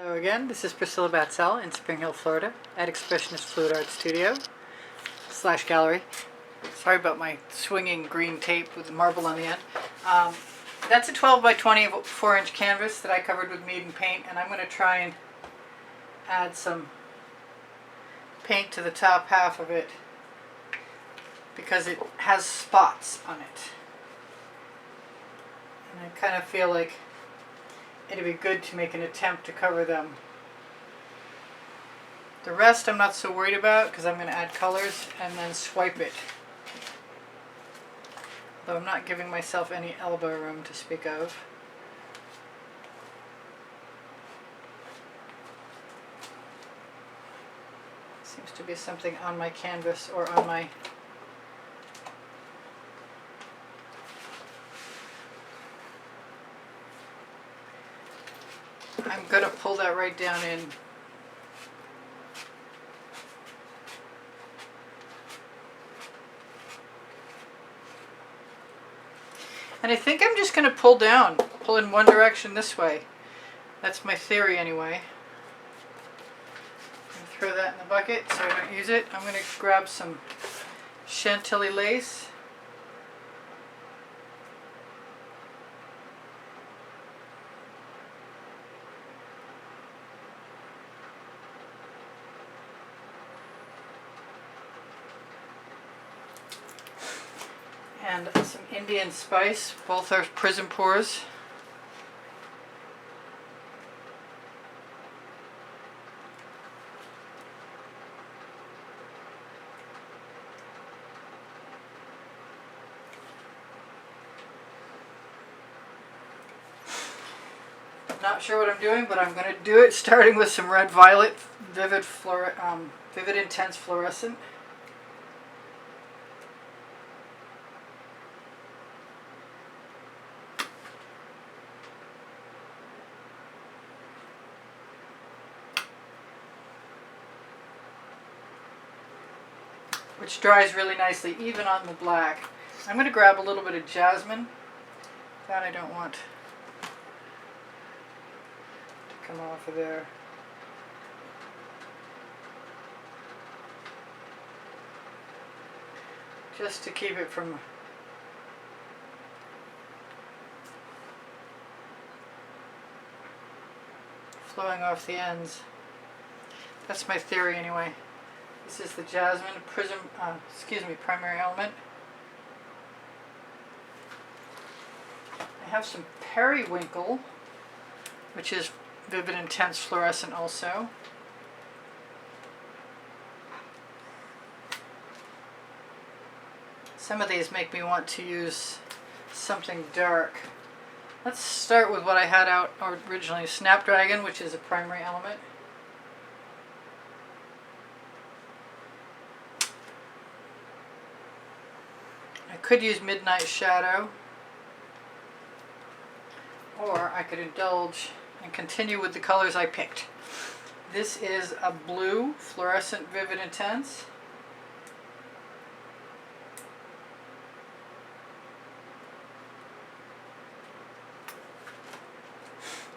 Hello again, this is Priscilla Batzell in Spring Hill, Florida at Expressionist Fluid Art Studio / gallery. Sorry about my swinging green tape with the marble on the end. That's a 12 by 20 4-inch canvas that I covered with Meeden paint, and I'm going to try and add some paint to the top half of it because it has spots on it. And I kind of feel like it'd be good to make an attempt to cover them. The rest I'm not so worried about because I'm going to add colors and then swipe it. Though I'm not giving myself any elbow room to speak of. Seems to be something on my canvas or on my I'm going to pull that right down in. And I think I'm just going to pull in one direction this way. That's my theory anyway. Throw that in the bucket so I don't use it. I'm going to grab some Chantilly lace. And some Indian spice. Both are Prizm pours. Not sure what I'm doing, but I'm going to do it starting with some red-violet Vivid Intense Fluorescent. Which dries really nicely, even on the black. I'm going to grab a little bit of jasmine. That I don't want to come off of there. Just to keep it from flowing off the ends. That's my theory anyway. This is the Jasmine Primary Element. I have some Periwinkle, which is Vivid Intense Fluorescent also. Some of these make me want to use something dark. Let's start with what I had out originally, Snapdragon, which is a primary element. I could use Midnight Shadow, or I could indulge and continue with the colors I picked. This is a blue Fluorescent Vivid Intense.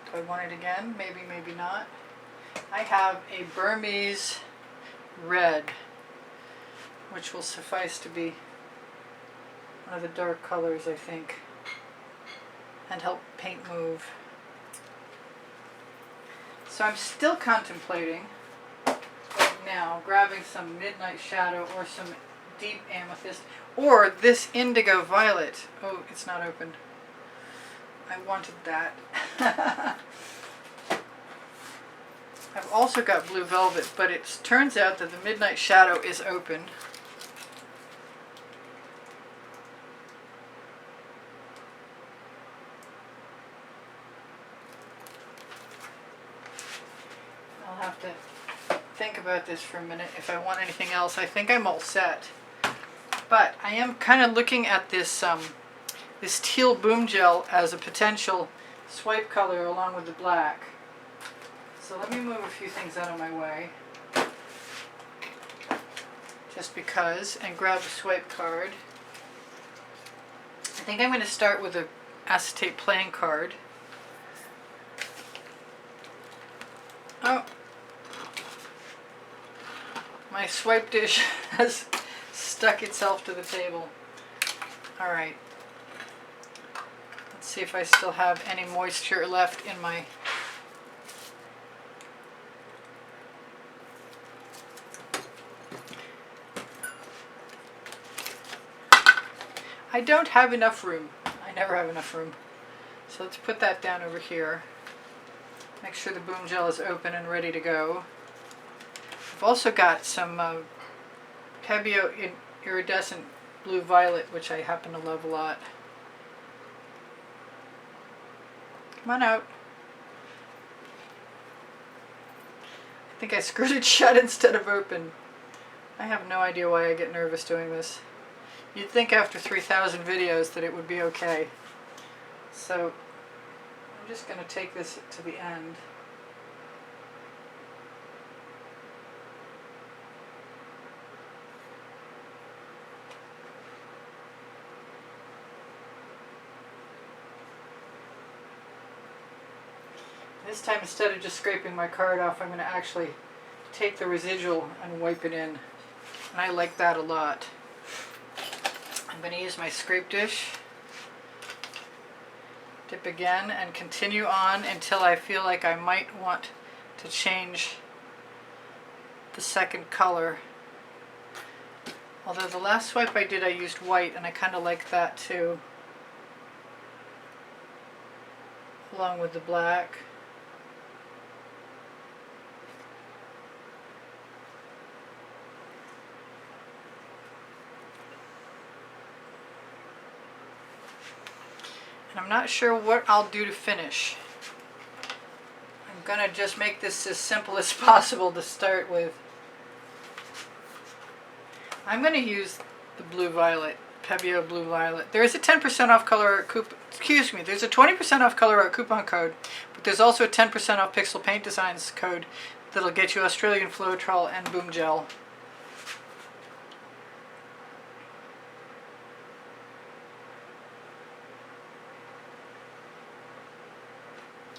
Do I want it again? Maybe, maybe not. I have a Burmese red, which will suffice to be one of the dark colors, I think, and help paint move. So I'm still contemplating right now grabbing some Midnight Shadow or some deep amethyst or this indigo violet. Oh, it's not opened. I wanted that. I've also got Blue Velvet, but it turns out that the Midnight Shadow is open. I'll have to think about this for a minute if I want anything else. I think I'm all set. But I am kind of looking at this this Teal Boomgel as a potential swipe color along with the black. So let me move a few things out of my way. Just because, and grab a swipe card. I think I'm going to start with an acetate playing card. My swipe dish has stuck itself to the table. Alright. Let's see if I still have any moisture left in my... I don't have enough room. I never have enough room. So let's put that down over here. Make sure the Boomgel is open and ready to go. I've also got some Pebeo Iridescent Blue-Violet, which I happen to love a lot. Come on out. I think I screwed it shut instead of open. I have no idea why I get nervous doing this. You'd think after 3,000 videos that it would be okay. So I'm just going to take this to the end. This time, instead of just scraping my card off, I'm going to actually take the residual and wipe it in. And I like that a lot. I'm going to use my scrape dish, dip again, and continue on until I feel like I might want to change the second color. Although the last swipe I did, I used white, and I kind of like that too, along with the black. And I'm not sure what I'll do to finish. I'm going to just make this as simple as possible to start with. I'm going to use the Blue-Violet, Pebeo Blue-Violet. There is a 10% off Colourarte coupon, excuse me, there's a 20% off Colourarte coupon code, but there's also a 10% off Pixel Paint Designs code that'll get you Australian Floetrol and Boomgel.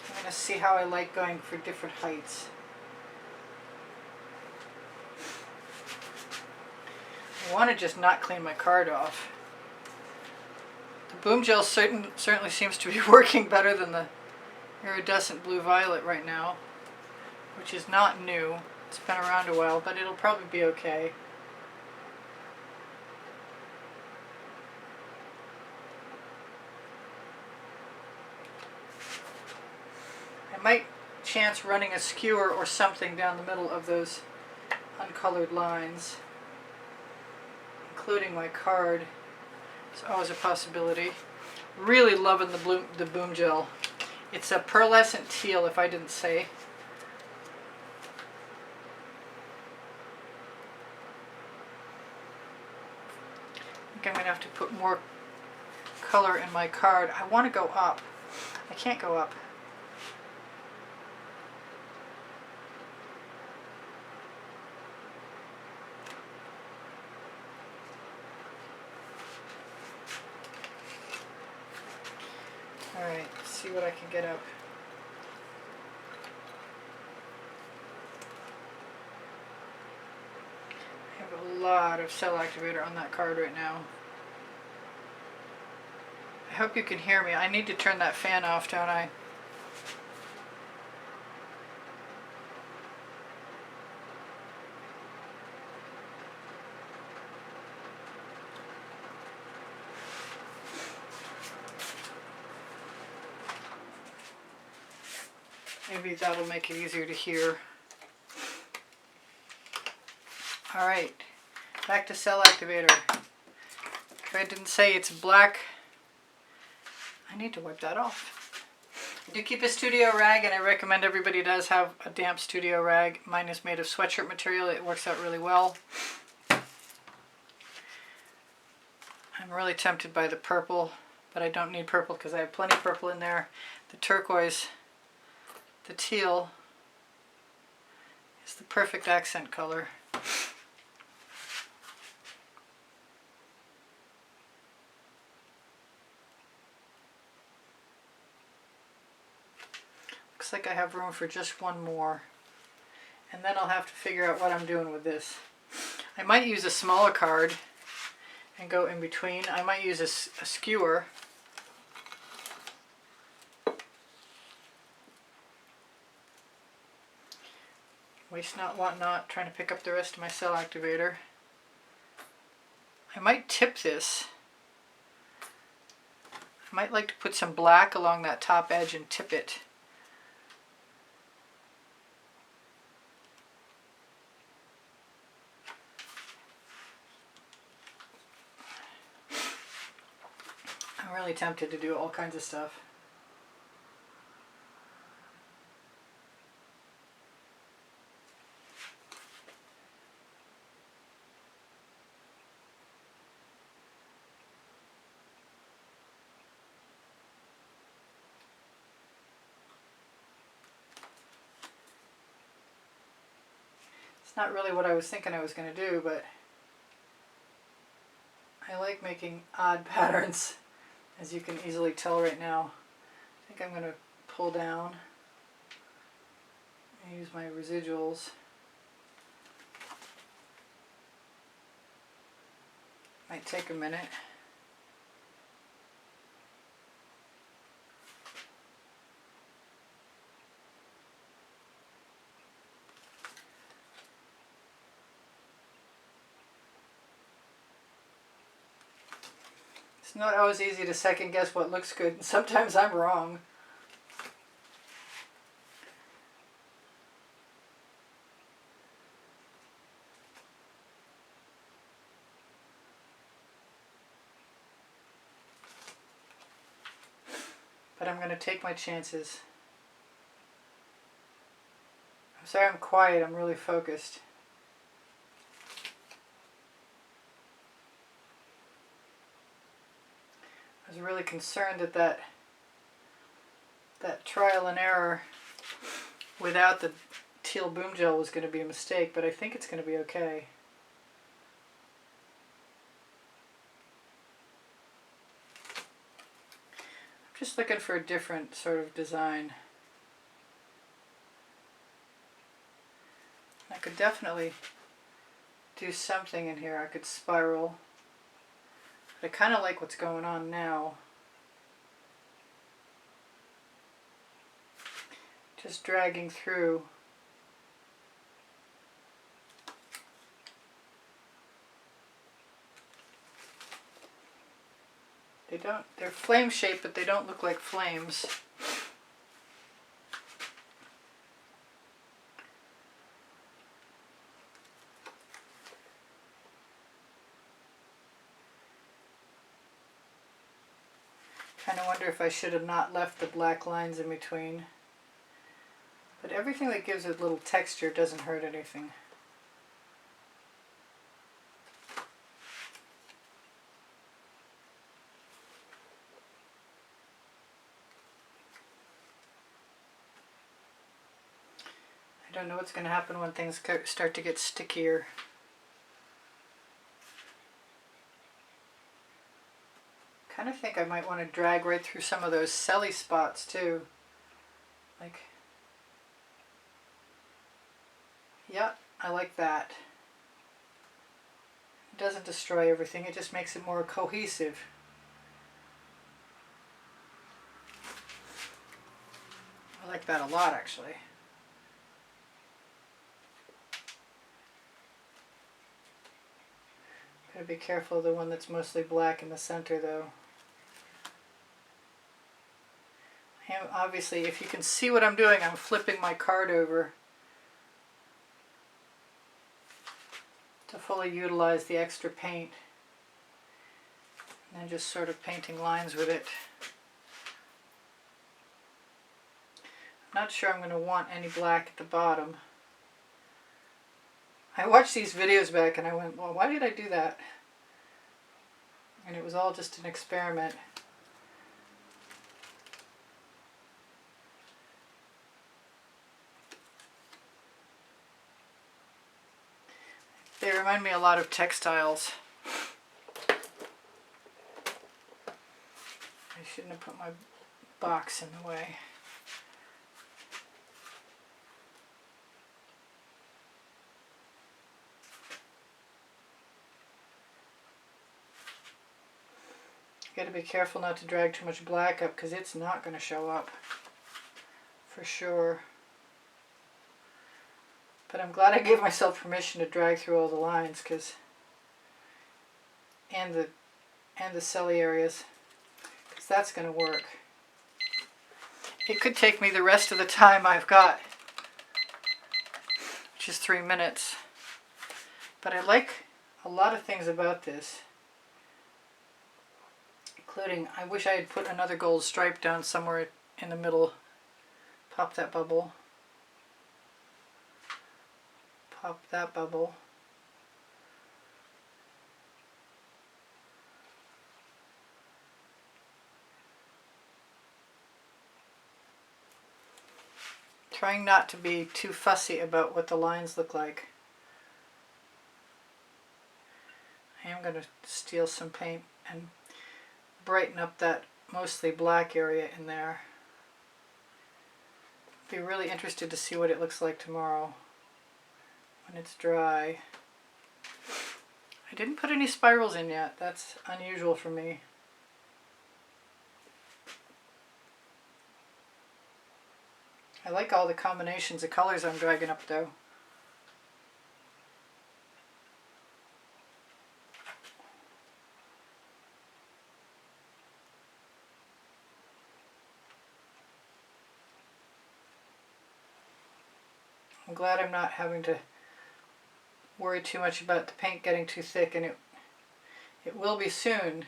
I'm going to see how I like going for different heights. I want to just not clean my card off. The Boomgel certainly seems to be working better than the Iridescent Blue-Violet right now, which is not new. It's been around a while, but it'll probably be okay. I might chance running a skewer or something down the middle of those uncolored lines, including my card. It's always a possibility. Really loving the Boomgel. It's a Pearlescent Teal, if I didn't say. I think I'm going to have to put more color in my card. I want to go up. I can't go up. Alright, let's see what I can get up. I have a lot of cell activator on that card right now. I hope you can hear me. I need to turn that fan off, don't I? Maybe that'll make it easier to hear. Alright, back to cell activator. If I didn't say it's black, I need to wipe that off. I do keep a studio rag, and I recommend everybody does have a damp studio rag. Mine is made of sweatshirt material. It works out really well. I'm really tempted by the purple, but I don't need purple because I have plenty of purple in there. The turquoise, the teal is the perfect accent color. Looks like I have room for just one more. And then I'll have to figure out what I'm doing with this. I might use a smaller card and go in between. I might use a skewer. Waste not, want not, trying to pick up the rest of my cell activator. I might tip this. I might like to put some black along that top edge and tip it. I'm really tempted to do all kinds of stuff. It's not really what I was thinking I was going to do, but I like making odd patterns, as you can easily tell right now. I think I'm going to pull down and use my residuals. Might take a minute. It's not always easy to second guess what looks good, and sometimes I'm wrong. But I'm going to take my chances. I'm sorry I'm quiet, I'm really focused. I was really concerned that that trial and error without the Teal Boomgel was going to be a mistake, but I think it's going to be okay. I'm just looking for a different sort of design. I could definitely do something in here. I could spiral. I kind of like what's going on now. Just dragging through. They're flame shaped, but they don't look like flames. Kind of wonder if I should have not left the black lines in between. But everything that gives it a little texture doesn't hurt anything. I don't know what's going to happen when things start to get stickier. I kind of think I might want to drag right through some of those celly spots too. Like, yeah, I like that. It doesn't destroy everything, it just makes it more cohesive. I like that a lot, actually. Gotta be careful of the one that's mostly black in the center though. Obviously, if you can see what I'm doing, I'm flipping my card over to fully utilize the extra paint. And then just sort of painting lines with it. I'm not sure I'm going to want any black at the bottom. I watched these videos back and I went, well, why did I do that? And it was all just an experiment. They remind me a lot of textiles. I shouldn't have put my box in the way. You got to be careful not to drag too much black up because it's not going to show up for sure. But I'm glad I gave myself permission to drag through all the lines and the celly areas, because that's going to work. It could take me the rest of the time I've got, which is 3 minutes. But I like a lot of things about this, including I wish I had put another gold stripe down somewhere in the middle. Pop that bubble. Pop that bubble. Trying not to be too fussy about what the lines look like. I am going to steal some paint and brighten up that mostly black area in there. Be really interested to see what it looks like tomorrow when it's dry. I didn't put any spirals in yet. That's unusual for me. I like all the combinations of colors I'm dragging up though. I'm glad I'm not having to worry too much about the paint getting too thick, and it will be soon.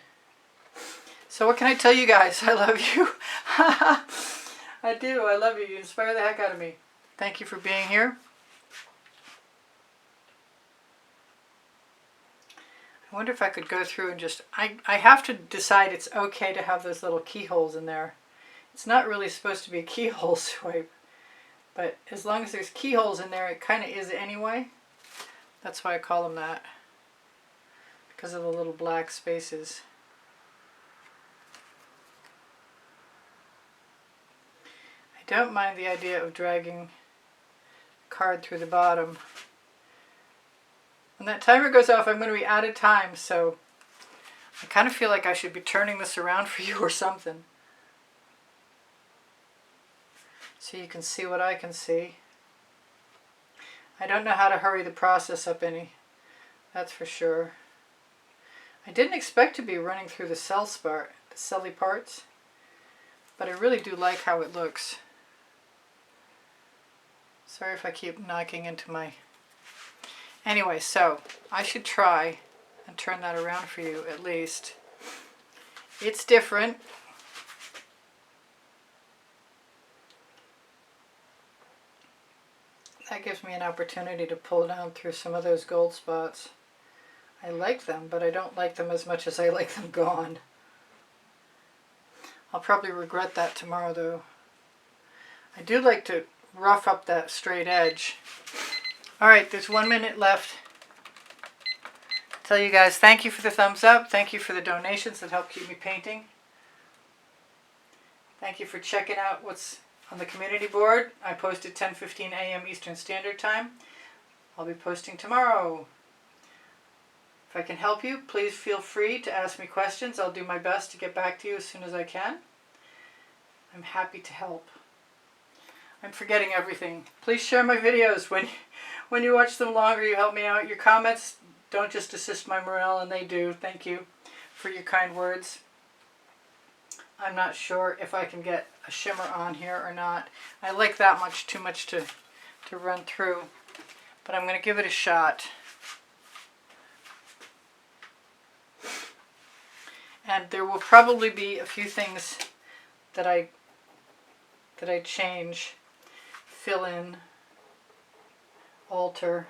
So what can I tell you guys? I love you. I do. I love you. You inspire the heck out of me. Thank you for being here. I wonder if I could go through and just... I have to decide it's okay to have those little keyholes in there. It's not really supposed to be a keyhole swipe, but as long as there's keyholes in there, it kind of is anyway. That's why I call them that, because of the little black spaces. I don't mind the idea of dragging the card through the bottom. When that timer goes off, I'm going to be out of time, so I kind of feel like I should be turning this around for you or something, so you can see what I can see. I don't know how to hurry the process up any, that's for sure. I didn't expect to be running through the celly parts, but I really do like how it looks. Sorry if I keep knocking into my... Anyway, so I should try and turn that around for you at least. It's different. That gives me an opportunity to pull down through some of those gold spots. I like them, but I don't like them as much as I like them gone. I'll probably regret that tomorrow though. I do like to rough up that straight edge. Alright, there's 1 minute left. Tell you guys thank you for the thumbs up. Thank you for the donations that help keep me painting. Thank you for checking out what's on the community board. I posted 10:15 a.m. Eastern Standard Time. I'll be posting tomorrow. If I can help you, please feel free to ask me questions. I'll do my best to get back to you as soon as I can. I'm happy to help. I'm forgetting everything. Please share my videos. When you watch them longer, you help me out. Your comments don't just assist my morale, and they do. Thank you for your kind words. I'm not sure if I can get a shimmer on here or not. I like that much too much to run through, but I'm going to give it a shot. And there will probably be a few things that I change, fill in, alter.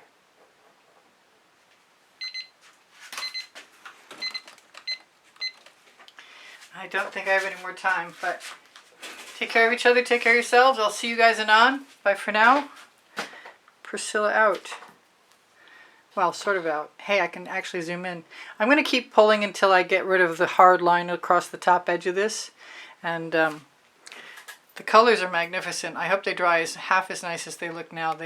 I don't think I have any more time, but take care of each other, take care of yourselves. I'll see you guys anon. Bye for now. Priscilla out. Well, sort of out. Hey, I can actually zoom in. I'm going to keep pulling until I get rid of the hard line across the top edge of this. And the colors are magnificent. I hope they dry half as nice as they look now.